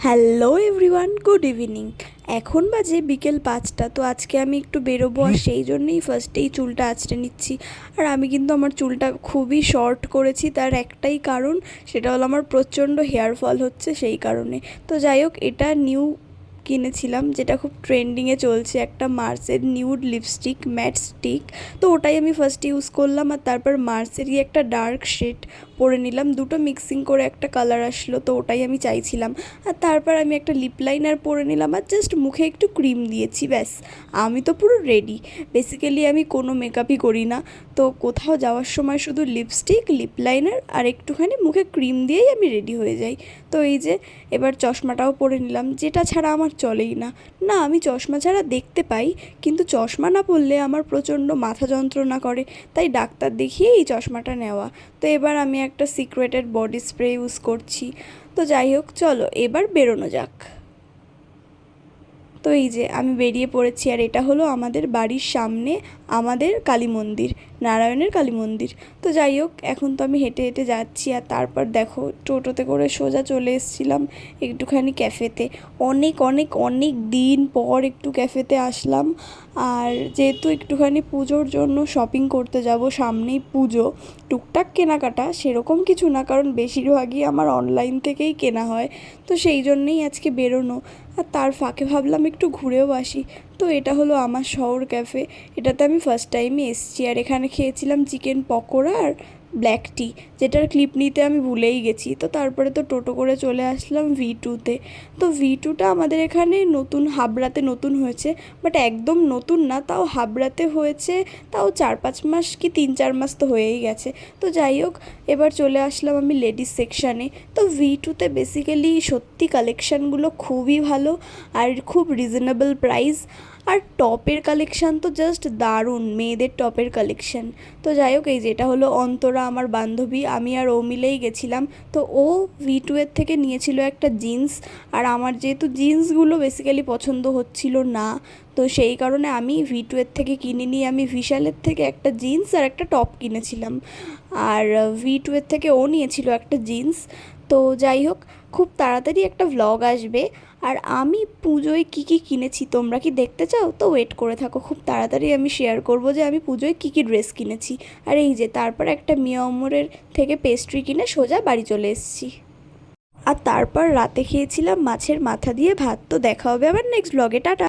Hello everyone, good evening. এখন বাজে বিকেল 5টা। তো আজকে আমি একটু বেরোবো, আর সেই জন্যই ফার্স্টেই চুলটা আঁচড়ে নিচ্ছি। আর আমি কিন্তু আমার চুলটা খুবই শর্ট করেছি, তার একটাই কারণ, সেটা হলো আমার প্রচণ্ড হেয়ার ফল হচ্ছে সেই কারণে। তো যাই হোক, এটা নিউ কিনেছিলাম, যেটা খুব ট্রেন্ডিংয়ে চলছে, একটা মার্সের নিউড লিপস্টিক, ম্যাট স্টিক। তো ওটাই আমি ফার্স্ট ইউজ করলাম, আর তারপর মার্সেরই একটা ডার্ক শেড পরে নিলাম, দুটো মিক্সিং করে একটা কালার আসলো, তো ওটাই আমি চাইছিলাম। আর তারপর আমি একটা লিপ লাইনার পরে নিলাম, আর জাস্ট মুখে একটু ক্রিম দিয়েছি, ব্যাস আমি তো পুরো রেডি। বেসিক্যালি আমি কোনো মেকআপই করি না, তো কোথাও যাওয়ার সময় শুধু লিপস্টিক, লিপ লাইনার আর একটুখানি মুখে ক্রিম দিয়েই আমি রেডি হয়ে যাই। তো এই যে এবার চশমাটাও পরে নিলাম, যেটা ছাড়া আমার চলেই না। না, আমি চশমা ছাড়া দেখতে পাই, কিন্তু চশমা না পরলে আমার প্রচণ্ড মাথা যন্ত্রণা করে, তাই ডাক্তার দেখিয়ে এই চশমাটা নেওয়া। তো এবার আমি একটা সিক্রেটের বডি স্প্রে ইউজ করছি। তো যাই হোক, চলো এবার বেরোনো যাক। তো এই যে আমি বেরিয়ে পড়েছি, আর এটা হলো আমাদের বাড়ির সামনে আমাদের কালী মন্দির, নারায়ণের কালী মন্দির। তো যাই হোক, এখন তো আমি হেঁটে হেঁটে যাচ্ছি, আর তারপর দেখো টোটোতে করে সোজা চলে এসেছিলাম একটুখানি ক্যাফেতে। অনেক অনেক অনেক দিন পর একটু ক্যাফেতে আসলাম। আর যেহেতু একটুখানি পুজোর জন্য শপিং করতে যাব, সামনেই পুজো, টুকটাক কেনাকাটা সেরকম কিছু না, কারণ বেশিরভাগই আমার অনলাইন থেকেই কেনা হয়। তো সেই জন্যেই আজকে বেরোনো, আর তার ফাঁকে ভাবলাম একটু ঘুরেও আসি। তো এটা হলো আমার শহর ক্যাফে, এটাতে আমি ফার্স্ট টাইমই এসেছি। আর এখানে খেয়েছিলাম চিকেন পকোড়া আর ব্ল্যাক টি, যেটার ক্লিপ নিতে আমি ভুলেই গেছি। তো তারপরে তো টোটো করে চলে আসলাম V2-তে। তো V2টা আমাদের এখানে নতুন, হাবড়াতে নতুন হয়েছে, বাট একদম নতুন না, তাও হাবড়াতে হয়েছে, তাও 4-5 মাস কি 3-4 মাস তো হয়েই গেছে। তো যাই হোক, এবার চলে আসলাম আমি লেডিস সেকশানে। তো V2-তে বেসিক্যালি সত্যি কালেকশানগুলো খুবই ভালো, আর খুব রিজনেবল প্রাইস। আর টপের কালেকশান তো জাস্ট দারুণ, মেয়েদের টপের কালেকশান। তো যাই হোক, এই যেটা হলো অন্তরা, আমার বান্ধবী, আমি আর ও মিলেই গেছিলাম। তো ও V2-এর থেকে নিয়েছিল একটা জিন্স, আর আমার যেহেতু জিন্সগুলো বেসিক্যালি পছন্দ হচ্ছিল না, তো সেই কারণে আমি V2-এর থেকে কিনিনি, আমি বিশালের থেকে একটা জিন্স আর একটা টপ কিনেছিলাম। আর V2-এর থেকে ও নিয়েছিল একটা জিন্স। তো যাই হোক, খুব তাড়াতাড়ি একটা ভ্লগ আসবে। আর আমি পুজোয় কী কী কিনেছি তোমরা কি দেখতে চাও? তো ওয়েট করে থাকো, খুব তাড়াতাড়ি আমি শেয়ার করবো যে আমি পুজোয় কী কী ড্রেস কিনেছি। আর এই যে তারপর একটা মিয়ামরের থেকে পেস্ট্রি কিনে সোজা বাড়ি চলে এসেছি। আর তারপর রাতে খেয়েছিলাম মাছের মাথা দিয়ে ভাত। তো দেখা হবে আবার নেক্সট ব্লগে, টাটা।